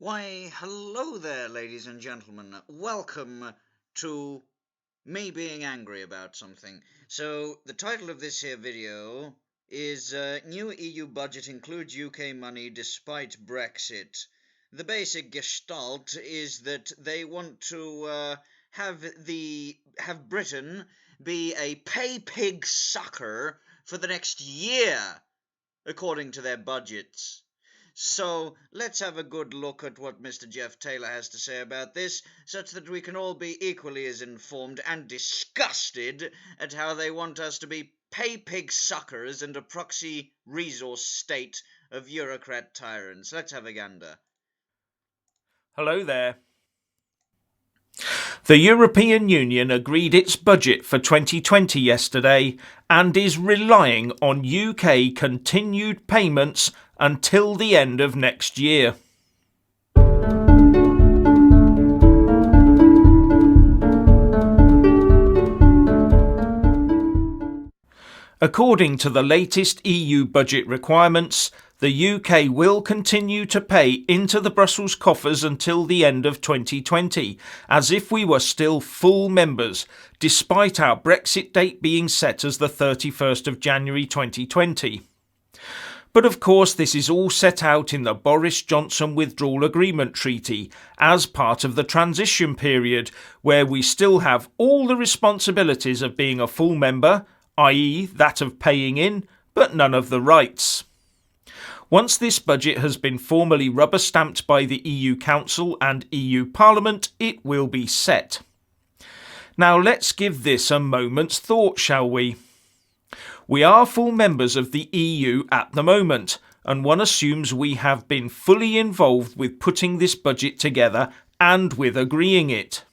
Why, hello there, ladies and gentlemen. Welcome to me being angry about something. So, the title of this here video is New EU Budget Includes UK Money Despite Brexit. The basic gestalt is that they want to have Britain be a pay-pig sucker for the next year, according to their budgets. So let's have a good look at what Mr. Jeff Taylor has to say about this, such that we can all be equally as informed and disgusted at how they want us to be pay-pig suckers and a proxy resource state of bureaucrat tyrants. Let's have a gander. Hello there. The European Union agreed its budget for 2020 yesterday and is relying on UK continued payments until the end of next year. According to the latest EU budget requirements, the UK will continue to pay into the Brussels coffers until the end of 2020, as if we were still full members, despite our Brexit date being set as the 31st of January 2020. But of course this is all set out in the Boris Johnson Withdrawal Agreement Treaty as part of the transition period, where we still have all the responsibilities of being a full member, i.e. that of paying in, but none of the rights. Once this budget has been formally rubber-stamped by the EU Council and EU Parliament, it will be set. Now let's give this a moment's thought, shall we? We are full members of the EU at the moment, and one assumes we have been fully involved with putting this budget together and with agreeing it.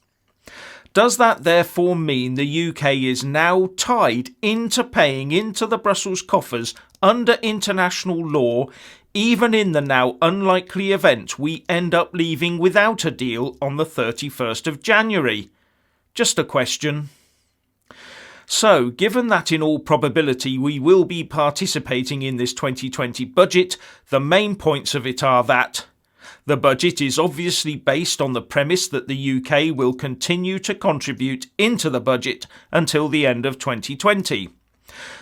Does that therefore mean the UK is now tied into paying into the Brussels coffers under international law, even in the now unlikely event we end up leaving without a deal on the 31st of January? Just a question. So, given that in all probability we will be participating in this 2020 budget, the main points of it are that the budget is obviously based on the premise that the UK will continue to contribute into the budget until the end of 2020.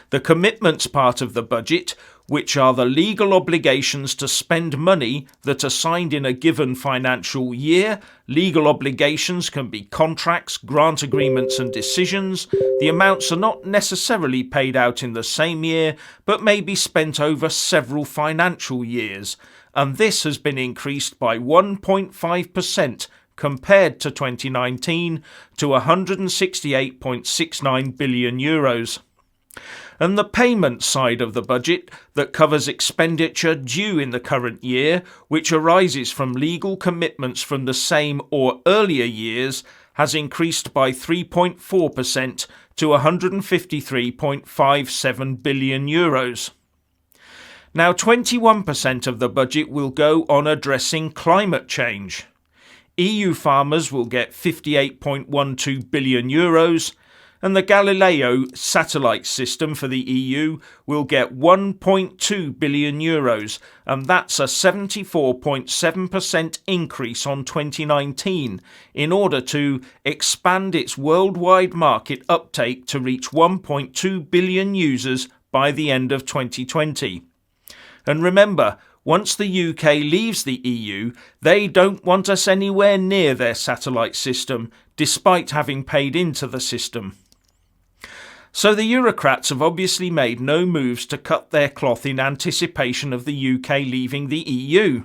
The commitments part of the budget, which are the legal obligations to spend money that are signed in a given financial year. Legal obligations can be contracts, grant agreements and decisions. The amounts are not necessarily paid out in the same year, but may be spent over several financial years, and this has been increased by 1.5% compared to 2019 to €168.69 billion. And the payment side of the budget that covers expenditure due in the current year, which arises from legal commitments from the same or earlier years, has increased by 3.4% to €153.57 billion. Now 21% of the budget will go on addressing climate change. EU farmers will get €58.12 billion, and the Galileo satellite system for the EU will get €1.2 billion, and that's a 74.7% increase on 2019 in order to expand its worldwide market uptake to reach 1.2 billion users by the end of 2020. And remember, once the UK leaves the EU, they don't want us anywhere near their satellite system, despite having paid into the system. So the Eurocrats have obviously made no moves to cut their cloth in anticipation of the UK leaving the EU.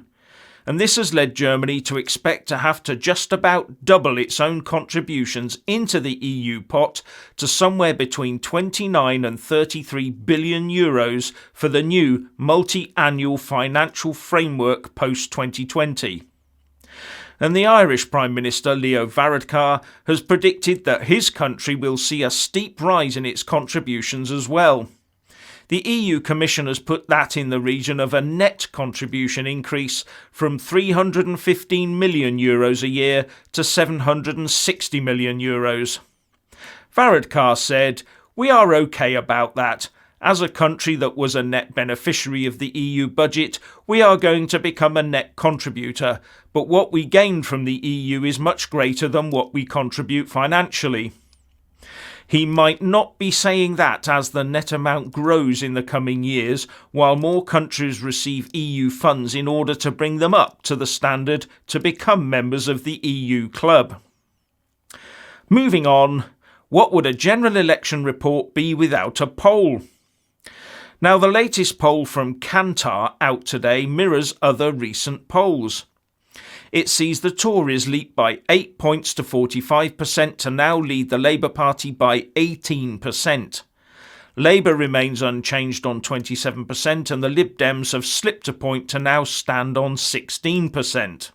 And this has led Germany to expect to have to just about double its own contributions into the EU pot to somewhere between 29 and 33 billion euros for the new multi-annual financial framework post-2020. And the Irish Prime Minister Leo Varadkar has predicted that his country will see a steep rise in its contributions as well. The EU Commission has put that in the region of a net contribution increase from €315 million a year to €760 million. Varadkar said, "We are okay about that, As a country that was a net beneficiary of the EU budget, we are going to become a net contributor, but what we gain from the EU is much greater than what we contribute financially. He might not be saying that as the net amount grows in the coming years, while more countries receive EU funds in order to bring them up to the standard to become members of the EU club. Moving on, what would a general election report be without a poll? Now, the latest poll from Kantar out today mirrors other recent polls. It sees the Tories leap by 8 points to 45% to now lead the Labour Party by 18%. Labour remains unchanged on 27% and the Lib Dems have slipped a point to now stand on 16%.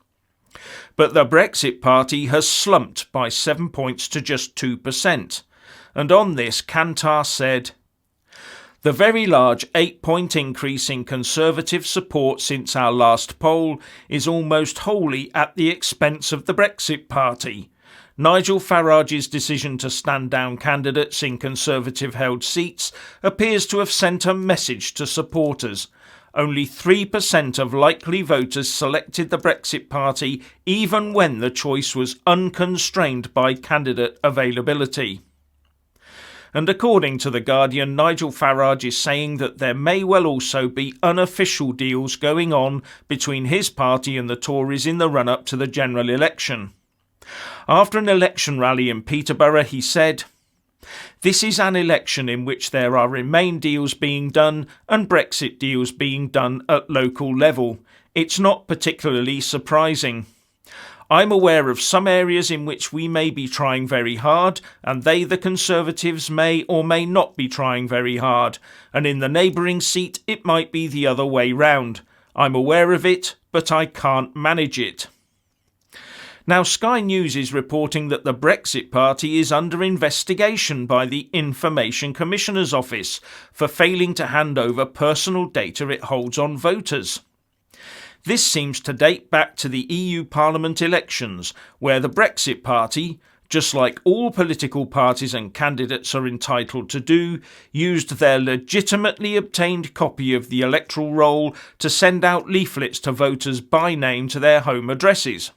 But the Brexit Party has slumped by 7 points to just 2%. And on this, Kantar said, "The very large 8-point increase in Conservative support since our last poll is almost wholly at the expense of the Brexit Party. Nigel Farage's decision to stand down candidates in Conservative-held seats appears to have sent a message to supporters. Only 3% of likely voters selected the Brexit Party even when the choice was unconstrained by candidate availability." And according to The Guardian, Nigel Farage is saying that there may well also be unofficial deals going on between his party and the Tories in the run-up to the general election. After an election rally in Peterborough, he said, "This is an election in which there are Remain deals being done and Brexit deals being done at local level. It's not particularly surprising. I'm aware of some areas in which we may be trying very hard, and they, the Conservatives, may or may not be trying very hard, and in the neighbouring seat it might be the other way round. I'm aware of it, but I can't manage it." Now, Sky News is reporting that the Brexit Party is under investigation by the Information Commissioner's Office for failing to hand over personal data it holds on voters. This seems to date back to the EU Parliament elections, where the Brexit Party, just like all political parties and candidates are entitled to do, used their legitimately obtained copy of the electoral roll to send out leaflets to voters by name to their home addresses.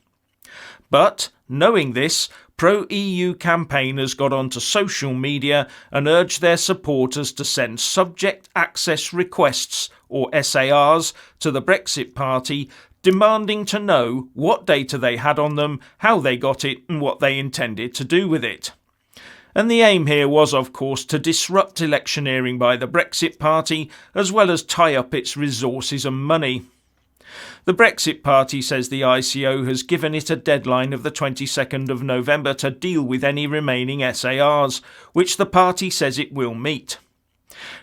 But, knowing this, pro-EU campaigners got onto social media and urged their supporters to send subject access requests, or SARs, to the Brexit Party, demanding to know what data they had on them, how they got it, and what they intended to do with it. And the aim here was, of course, to disrupt electioneering by the Brexit Party, as well as tie up its resources and money. The Brexit Party says the ICO has given it a deadline of the 22nd of November to deal with any remaining SARs, which the party says it will meet.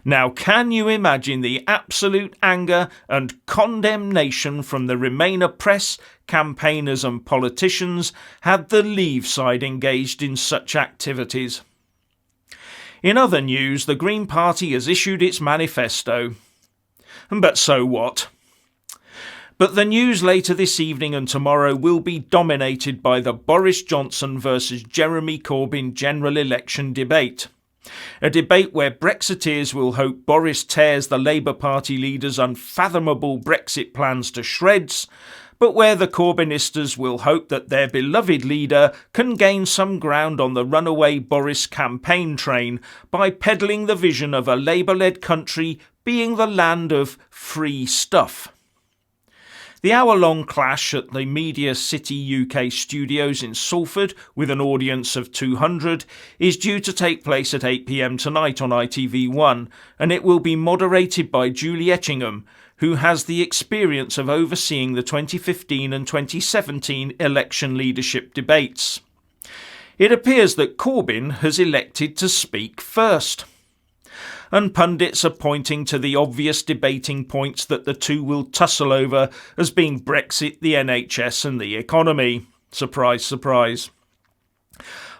Now, can you imagine the absolute anger and condemnation from the Remainer press, campaigners and politicians had the Leave side engaged in such activities? In other news, the Green Party has issued its manifesto. But so what? But the news later this evening and tomorrow will be dominated by the Boris Johnson versus Jeremy Corbyn general election debate. A debate where Brexiteers will hope Boris tears the Labour Party leader's unfathomable Brexit plans to shreds, but where the Corbynistas will hope that their beloved leader can gain some ground on the runaway Boris campaign train by peddling the vision of a Labour-led country being the land of free stuff. The hour-long clash at the Media City UK studios in Salford, with an audience of 200, is due to take place at 8 p.m. tonight on ITV1, and it will be moderated by Julie Etchingham, who has the experience of overseeing the 2015 and 2017 election leadership debates. It appears that Corbyn has elected to speak first, and pundits are pointing to the obvious debating points that the two will tussle over as being Brexit, the NHS and the economy. Surprise, surprise.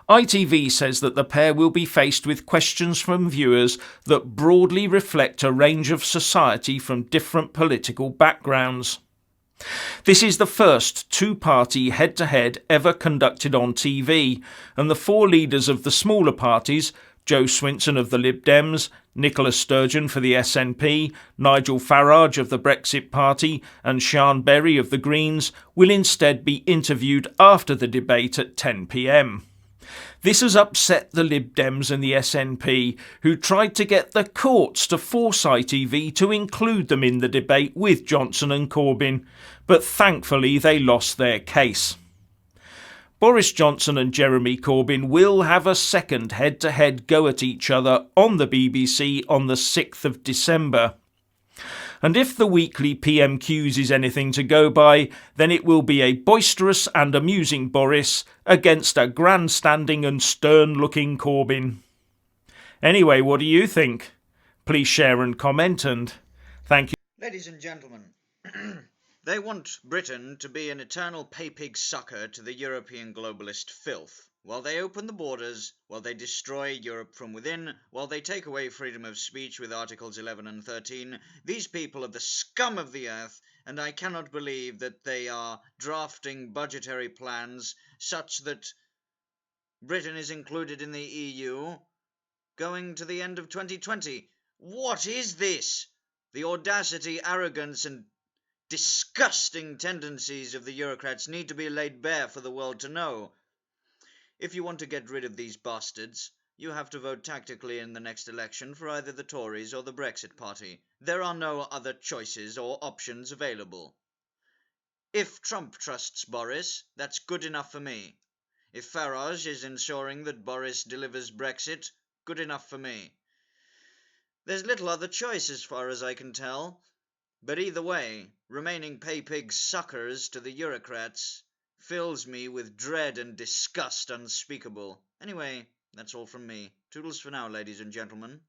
ITV says that the pair will be faced with questions from viewers that broadly reflect a range of society from different political backgrounds. This is the first two-party head-to-head ever conducted on TV, and the four leaders of the smaller parties, Joe Swinson of the Lib Dems, Nicola Sturgeon for the SNP, Nigel Farage of the Brexit Party and Sian Berry of the Greens will instead be interviewed after the debate at 10 p.m. This has upset the Lib Dems and the SNP, who tried to get the courts to force ITV to include them in the debate with Johnson and Corbyn, but thankfully they lost their case. Boris Johnson and Jeremy Corbyn will have a second head-to-head go at each other on the BBC on the 6th of December. And if the weekly PMQs is anything to go by, then it will be a boisterous and amusing Boris against a grandstanding and stern-looking Corbyn. Anyway, what do you think? Please share and comment, and thank you. Ladies and gentlemen, they want Britain to be an eternal pay-pig sucker to the European globalist filth. While they open the borders, while they destroy Europe from within, while they take away freedom of speech with Articles 11 and 13, these people are the scum of the earth, and I cannot believe that they are drafting budgetary plans such that Britain is included in the EU going to the end of 2020. What is this? The audacity, arrogance, and disgusting tendencies of the Eurocrats need to be laid bare for the world to know. If you want to get rid of these bastards, you have to vote tactically in the next election for either the Tories or the Brexit Party. There are no other choices or options available. If Trump trusts Boris, that's good enough for me. If Farage is ensuring that Boris delivers Brexit, good enough for me. There's little other choice as far as I can tell. But either way, remaining pay-pig suckers to the Eurocrats fills me with dread and disgust unspeakable. Anyway, that's all from me. Toodles for now, ladies and gentlemen.